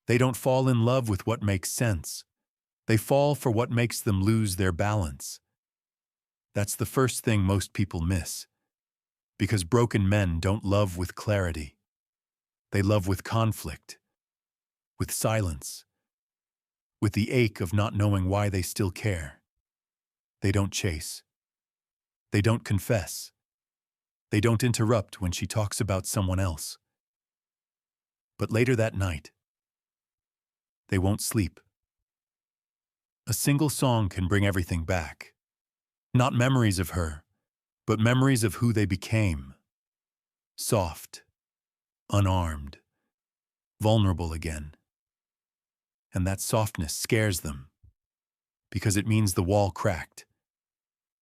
They don't fall in love with what makes sense. They fall for what makes them lose their balance. That's the first thing most people miss. Because broken men don't love with clarity. They love with conflict, with silence, with the ache of not knowing why they still care. They don't chase. They don't confess. They don't interrupt when she talks about someone else. But later that night, they won't sleep. A single song can bring everything back. Not memories of her, but memories of who they became. Soft, unarmed, vulnerable again. And that softness scares them, because it means the wall cracked.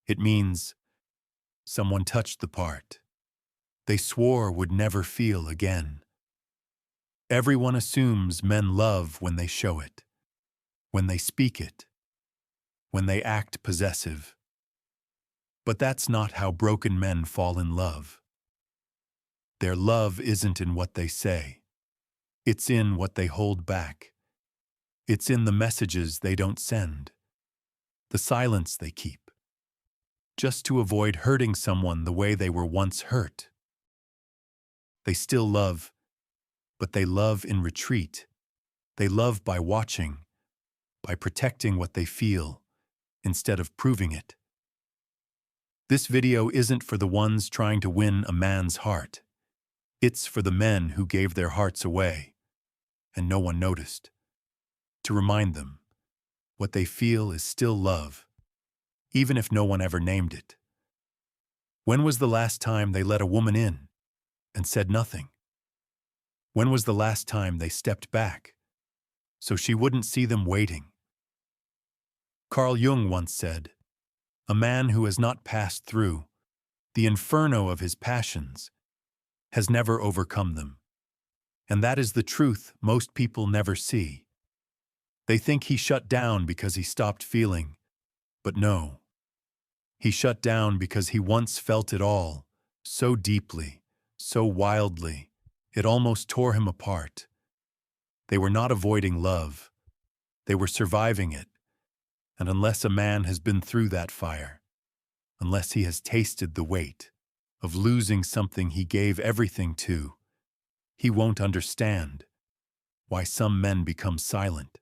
It means someone touched the part they swore would never feel again. Everyone assumes men love when they show it, when they speak it, when they act possessive. But that's not how broken men fall in love. Their love isn't in what they say. It's in what they hold back. It's in the messages they don't send, the silence they keep, just to avoid hurting someone the way they were once hurt. They still love, but they love in retreat. They love by watching, by protecting what they feel, instead of proving it. This video isn't for the ones trying to win a man's heart. It's for the men who gave their hearts away, and no one noticed. To remind them, what they feel is still love, even if no one ever named it. When was the last time they let a woman in and said nothing? When was the last time they stepped back so she wouldn't see them waiting? Carl Jung once said, "A man who has not passed through the inferno of his passions has never overcome them." And that is the truth most people never see. They think he shut down because he stopped feeling, but no. He shut down because he once felt it all, so deeply, so wildly, it almost tore him apart. They were not avoiding love. They were surviving it. And unless a man has been through that fire, unless he has tasted the weight of losing something he gave everything to, he won't understand why some men become silent.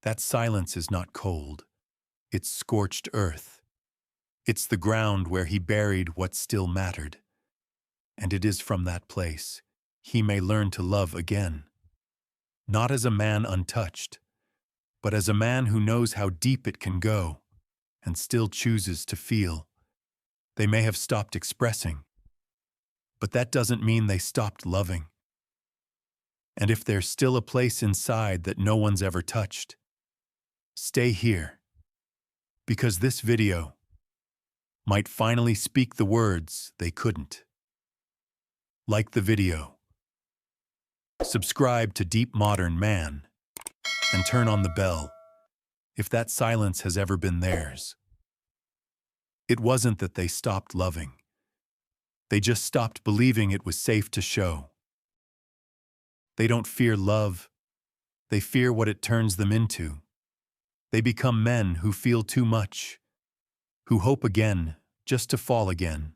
That silence is not cold. It's scorched earth. It's the ground where he buried what still mattered. And it is from that place he may learn to love again. Not as a man untouched, but as a man who knows how deep it can go and still chooses to feel. They may have stopped expressing, but that doesn't mean they stopped loving. And if there's still a place inside that no one's ever touched, stay here, because this video might finally speak the words they couldn't. Like the video, subscribe to Deep Modern Man, and turn on the bell if that silence has ever been theirs. It wasn't that they stopped loving. They just stopped believing it was safe to show. They don't fear love. They fear what it turns them into. They become men who feel too much, who hope again just to fall again.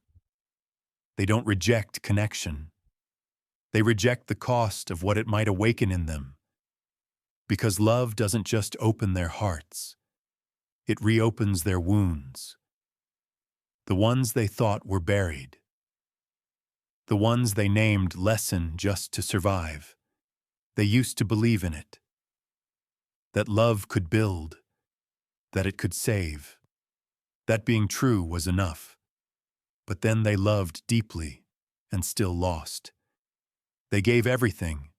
They don't reject connection. They reject the cost of what it might awaken in them. Because love doesn't just open their hearts. It reopens their wounds. The ones they thought were buried. The ones they named lesson just to survive. They used to believe in it. That love could build. That it could save. That being true was enough. But then they loved deeply and still lost. They gave everything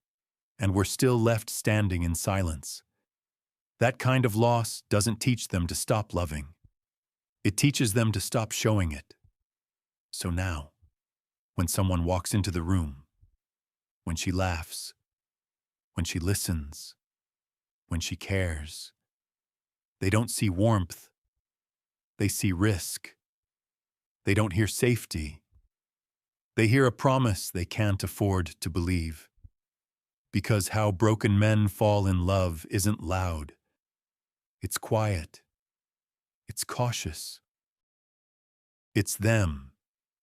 and were still left standing in silence. That kind of loss doesn't teach them to stop loving. It teaches them to stop showing it. So now, when someone walks into the room, when she laughs, when she listens, when she cares, they don't see warmth. They see risk. They don't hear safety. They hear a promise they can't afford to believe. Because how broken men fall in love isn't loud. It's quiet. It's cautious. It's them,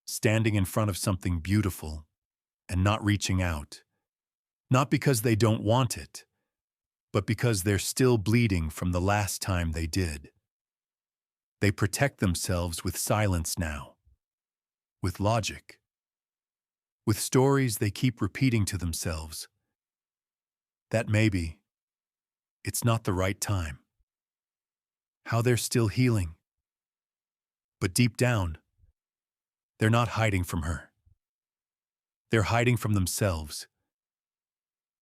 standing in front of something beautiful and not reaching out. Not because they don't want it, but because they're still bleeding from the last time they did. They protect themselves with silence now, with logic, with stories they keep repeating to themselves. That maybe it's not the right time. How they're still healing. But deep down, they're not hiding from her. They're hiding from themselves,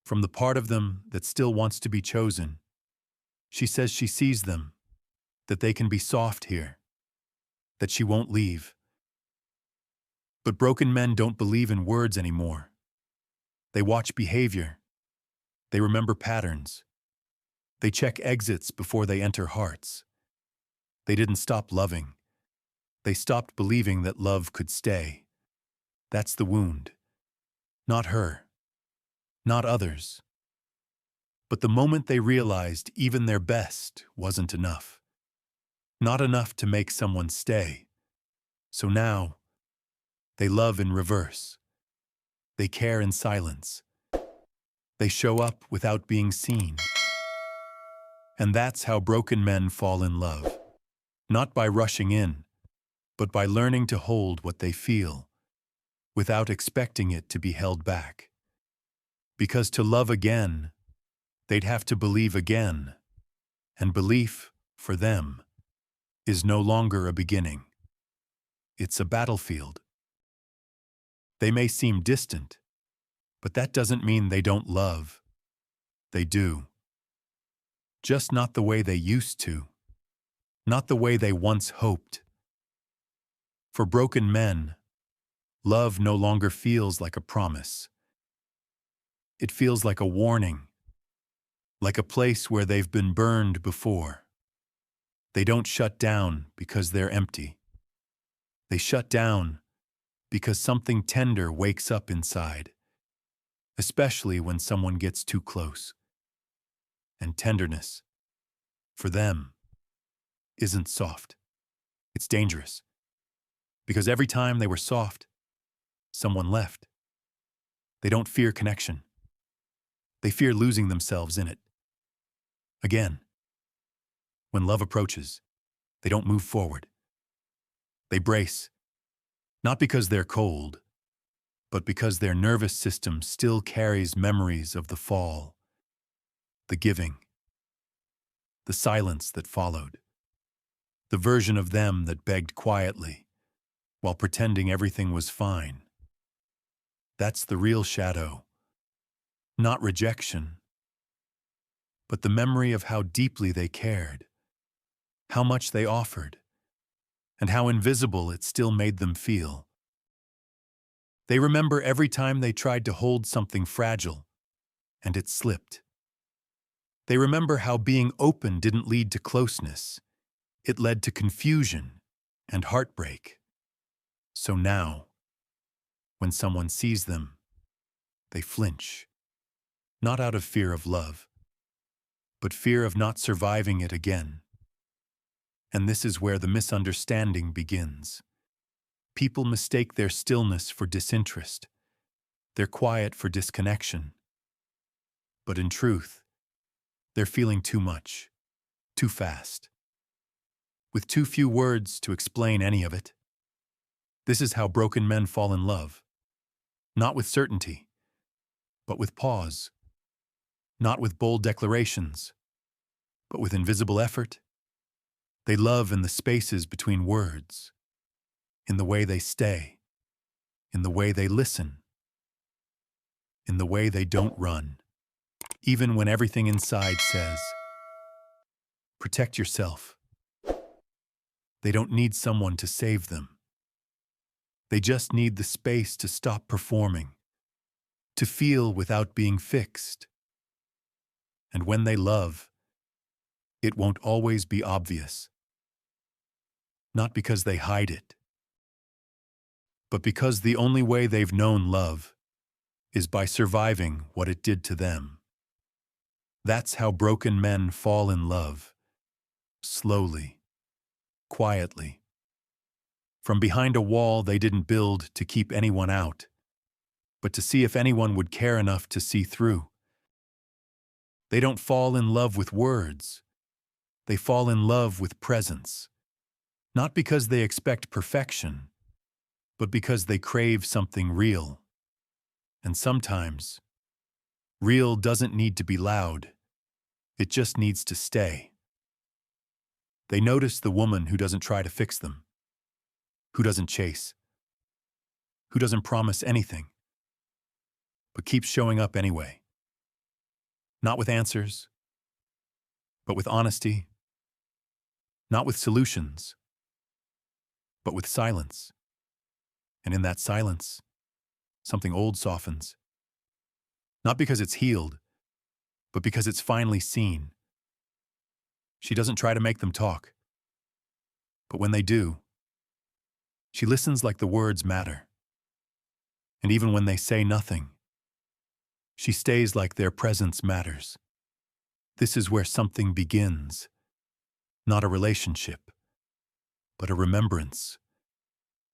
from the part of them that still wants to be chosen. She says she sees them, that they can be soft here, that she won't leave. But broken men don't believe in words anymore. They watch behavior. They remember patterns. They check exits before they enter hearts. They didn't stop loving. They stopped believing that love could stay. That's the wound. Not her. Not others. But the moment they realized even their best wasn't enough. Not enough to make someone stay. So now, they love in reverse. They care in silence. They show up without being seen. And that's how broken men fall in love. Not by rushing in, but by learning to hold what they feel, without expecting it to be held back. Because to love again, they'd have to believe again. And belief, for them, is no longer a beginning. It's a battlefield. They may seem distant, but that doesn't mean they don't love. They do. Just not the way they used to. Not the way they once hoped. For broken men, love no longer feels like a promise. It feels like a warning, like a place where they've been burned before. They don't shut down because they're empty. They shut down because something tender wakes up inside, especially when someone gets too close. And tenderness, for them, isn't soft. It's dangerous. Because every time they were soft, someone left. They don't fear connection. They fear losing themselves in it. Again, when love approaches, they don't move forward. They brace, not because they're cold, but because their nervous system still carries memories of the fall, the giving, the silence that followed, the version of them that begged quietly while pretending everything was fine. That's the real shadow, not rejection, but the memory of how deeply they cared, how much they offered, and how invisible it still made them feel. They remember every time they tried to hold something fragile, and it slipped. They remember how being open didn't lead to closeness. It led to confusion and heartbreak. So now, when someone sees them, they flinch, not out of fear of love, but fear of not surviving it again. And this is where the misunderstanding begins. People mistake their stillness for disinterest, their quiet for disconnection. But in truth, they're feeling too much, too fast, with too few words to explain any of it. This is how broken men fall in love. Not with certainty, but with pause. Not with bold declarations, but with invisible effort. They love in the spaces between words, in the way they stay, in the way they listen, in the way they don't run, even when everything inside says, protect yourself. They don't need someone to save them. They just need the space to stop performing, to feel without being fixed. And when they love, it won't always be obvious. Not because they hide it, but because the only way they've known love is by surviving what it did to them. That's how broken men fall in love, slowly, quietly. From behind a wall they didn't build to keep anyone out, but to see if anyone would care enough to see through. They don't fall in love with words. They fall in love with presence. Not because they expect perfection, but because they crave something real. And sometimes, real doesn't need to be loud. It just needs to stay. They notice the woman who doesn't try to fix them, who doesn't chase, who doesn't promise anything, but keeps showing up anyway. Not with answers, but with honesty. Not with solutions, but with silence. And in that silence, something old softens. Not because it's healed, but because it's finally seen. She doesn't try to make them talk. But when they do, she listens like the words matter. And even when they say nothing, she stays like their presence matters. This is where something begins. Not a relationship, but a remembrance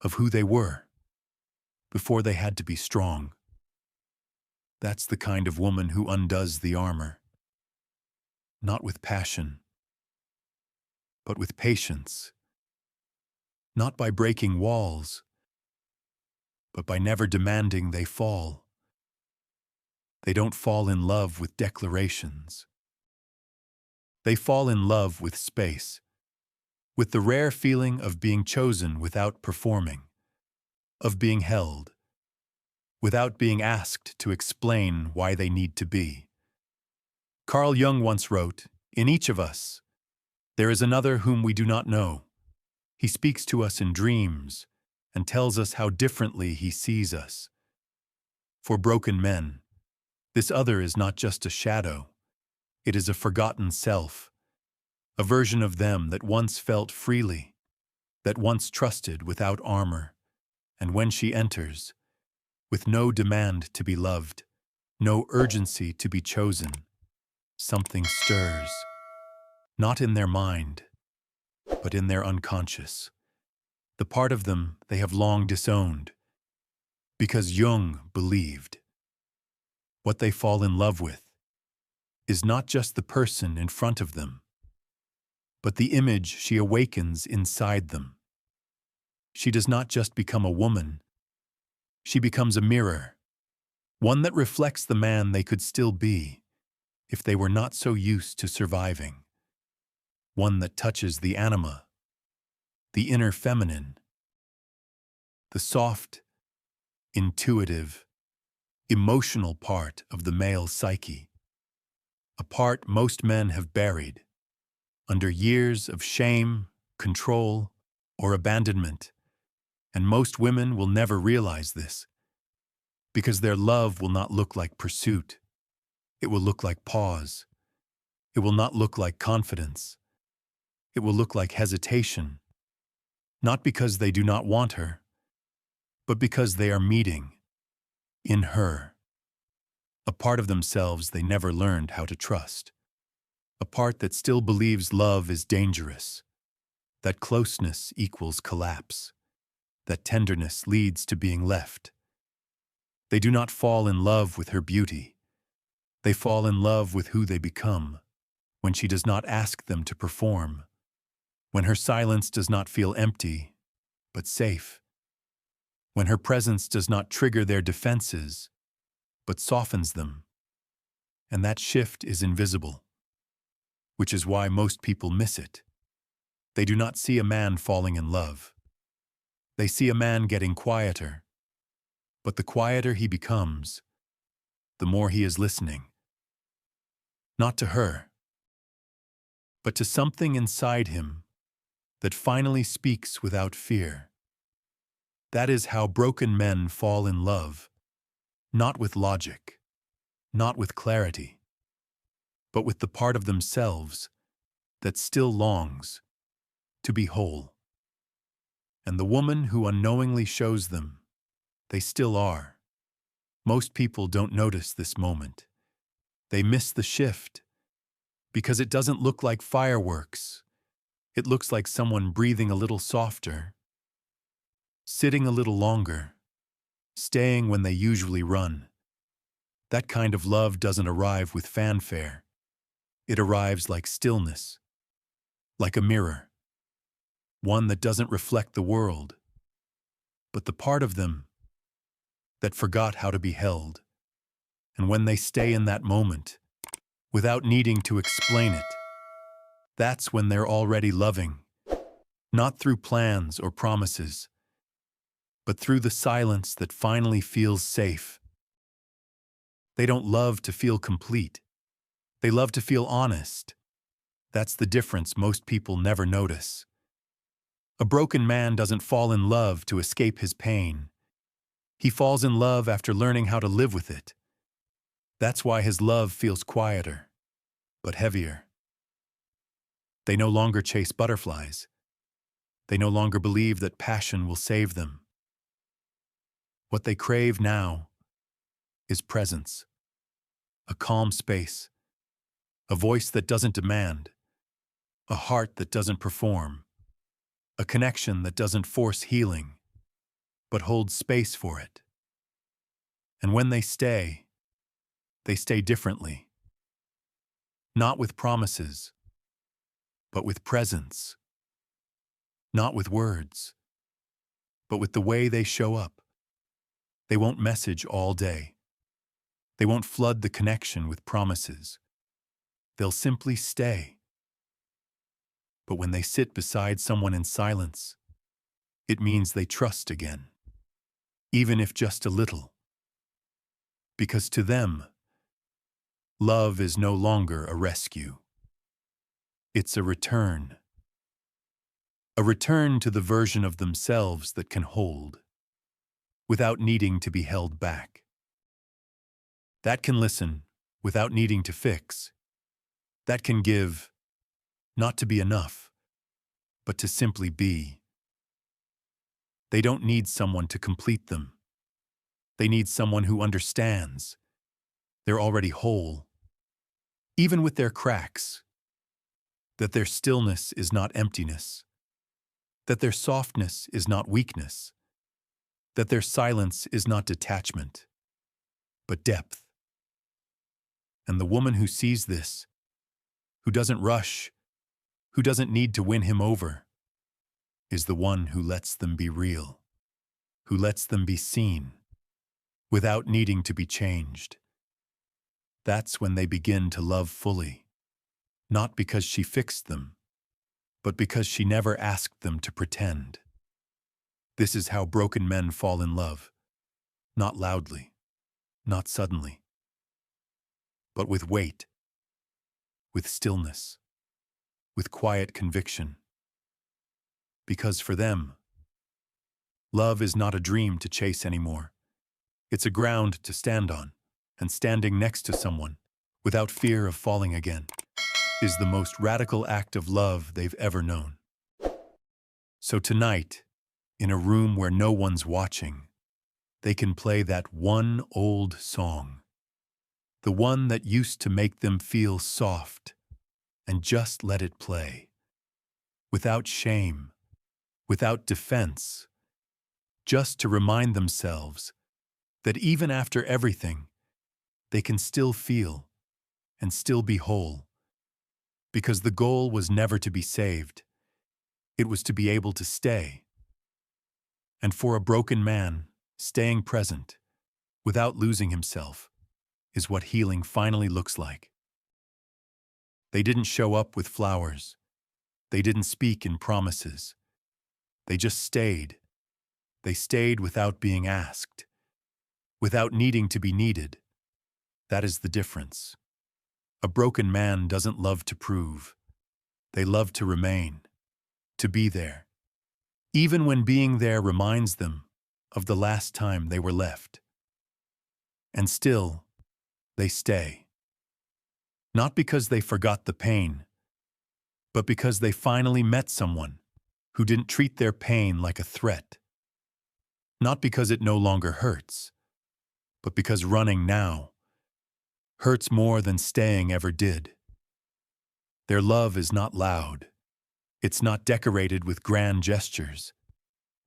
of who they were before they had to be strong. That's the kind of woman who undoes the armor. Not with passion, but with patience. Not by breaking walls, but by never demanding they fall. They don't fall in love with declarations. They fall in love with space, with the rare feeling of being chosen without performing, of being held, without being asked to explain why they need to be. Carl Jung once wrote, "In each of us, there is another whom we do not know. He speaks to us in dreams and tells us how differently he sees us." For broken men, this other is not just a shadow. It is a forgotten self, a version of them that once felt freely, that once trusted without armor. And when she enters, with no demand to be loved, no urgency to be chosen, something stirs, not in their mind, but in their unconscious, the part of them they have long disowned, because Jung believed. What they fall in love with is not just the person in front of them, but the image she awakens inside them. She does not just become a woman, she becomes a mirror, one that reflects the man they could still be if they were not so used to surviving, one that touches the anima, the inner feminine, the soft, intuitive, emotional part of the male psyche, a part most men have buried under years of shame, control, or abandonment. And most women will never realize this, because their love will not look like pursuit. It will look like pause. It will not look like confidence. It will look like hesitation, not because they do not want her, but because they are meeting, in her, a part of themselves they never learned how to trust, a part that still believes love is dangerous, that closeness equals collapse, that tenderness leads to being left. They do not fall in love with her beauty. They fall in love with who they become when she does not ask them to perform, when her silence does not feel empty, but safe, when her presence does not trigger their defenses, but softens them. And that shift is invisible, which is why most people miss it. They do not see a man falling in love. They see a man getting quieter, but the quieter he becomes, the more he is listening. Not to her, but to something inside him that finally speaks without fear. That is how broken men fall in love, not with logic, not with clarity, but with the part of themselves that still longs to be whole. And the woman who unknowingly shows them they still are, Most people don't notice this moment. They miss the shift because it doesn't look like fireworks. It looks like someone breathing a little softer, sitting a little longer, staying when they usually run. That kind of love doesn't arrive with fanfare. It arrives like stillness, like a mirror, one that doesn't reflect the world, but the part of them that forgot how to be held. And when they stay in that moment, without needing to explain it, that's when they're already loving, not through plans or promises, but through the silence that finally feels safe. They don't love to feel complete. They love to feel honest. That's the difference most people never notice. A broken man doesn't fall in love to escape his pain. He falls in love after learning how to live with it. That's why his love feels quieter, but heavier. They no longer chase butterflies. They no longer believe that passion will save them. What they crave now is presence, a calm space, a voice that doesn't demand, a heart that doesn't perform, a connection that doesn't force healing, but holds space for it. And when they stay differently. Not with promises, but with presence. Not with words, but with the way they show up. They won't message all day. They won't flood the connection with promises. They'll simply stay. But when they sit beside someone in silence, it means they trust again, even if just a little. Because to them, love is no longer a rescue. It's a return to the version of themselves that can hold, without needing to be held back. That can listen without needing to fix. That can give, not to be enough, but to simply be. They don't need someone to complete them. They need someone who understands. They're already whole, even with their cracks. That their stillness is not emptiness. That their softness is not weakness. That their silence is not detachment, but depth. And the woman who sees this, who doesn't rush, who doesn't need to win him over, is the one who lets them be real, who lets them be seen, without needing to be changed. That's when they begin to love fully, not because she fixed them, but because she never asked them to pretend. This is how broken men fall in love, not loudly, not suddenly, but with weight, with stillness, with quiet conviction. Because for them, love is not a dream to chase anymore. It's a ground to stand on, and standing next to someone, without fear of falling again, is the most radical act of love they've ever known. So tonight, in a room where no one's watching, they can play that one old song, the one that used to make them feel soft, and just let it play, without shame, without defense, just to remind themselves that even after everything, they can still feel and still be whole, because the goal was never to be saved. It was to be able to stay. And for a broken man, staying present, without losing himself, is what healing finally looks like. They didn't show up with flowers. They didn't speak in promises. They just stayed. They stayed without being asked, without needing to be needed. That is the difference. A broken man doesn't love to prove. They love to remain, to be there, even when being there reminds them of the last time they were left. And still, they stay. Not because they forgot the pain, but because they finally met someone who didn't treat their pain like a threat. Not because it no longer hurts, but because running now hurts more than staying ever did. Their love is not loud. It's not decorated with grand gestures.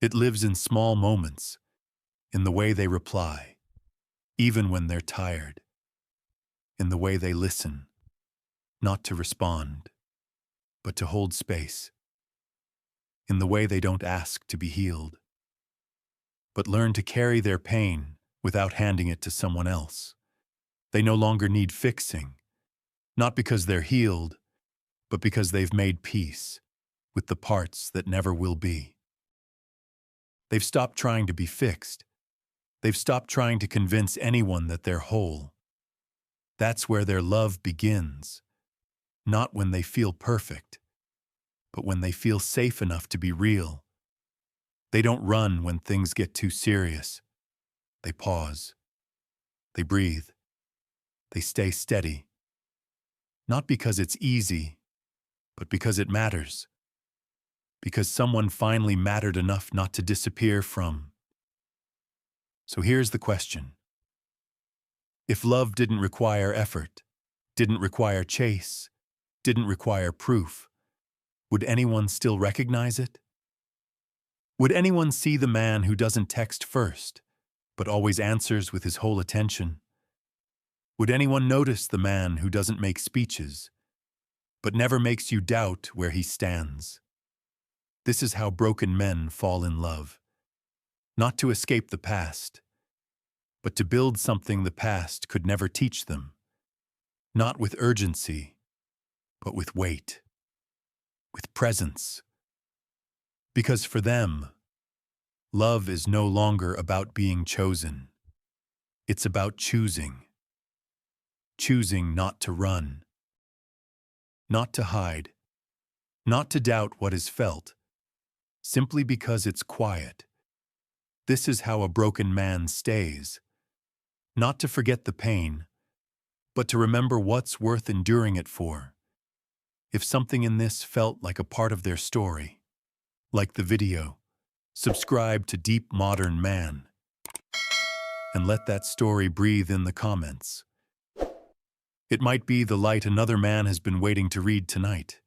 It lives in small moments, in the way they reply, even when they're tired, in the way they listen, not to respond, but to hold space, in the way they don't ask to be healed, but learn to carry their pain without handing it to someone else. They no longer need fixing, not because they're healed, but because they've made peace with the parts that never will be. They've stopped trying to be fixed. They've stopped trying to convince anyone that they're whole. That's where their love begins, not when they feel perfect, but when they feel safe enough to be real. They don't run when things get too serious. They pause. They breathe. They stay steady. Not because it's easy, but because it matters. Because someone finally mattered enough not to disappear from. So here's the question. If love didn't require effort, didn't require chase, didn't require proof, would anyone still recognize it? Would anyone see the man who doesn't text first, but always answers with his whole attention? Would anyone notice the man who doesn't make speeches, but never makes you doubt where he stands? This is how broken men fall in love. Not to escape the past, but to build something the past could never teach them. Not with urgency, but with weight, with presence. Because for them, love is no longer about being chosen. It's about choosing. Choosing not to run, not to hide, not to doubt what is felt, simply because it's quiet. This is how a broken man stays. Not to forget the pain, but to remember what's worth enduring it for. If something in this felt like a part of their story, like the video, subscribe to Deep Modern Man, and let that story breathe in the comments. It might be the light another man has been waiting to read tonight.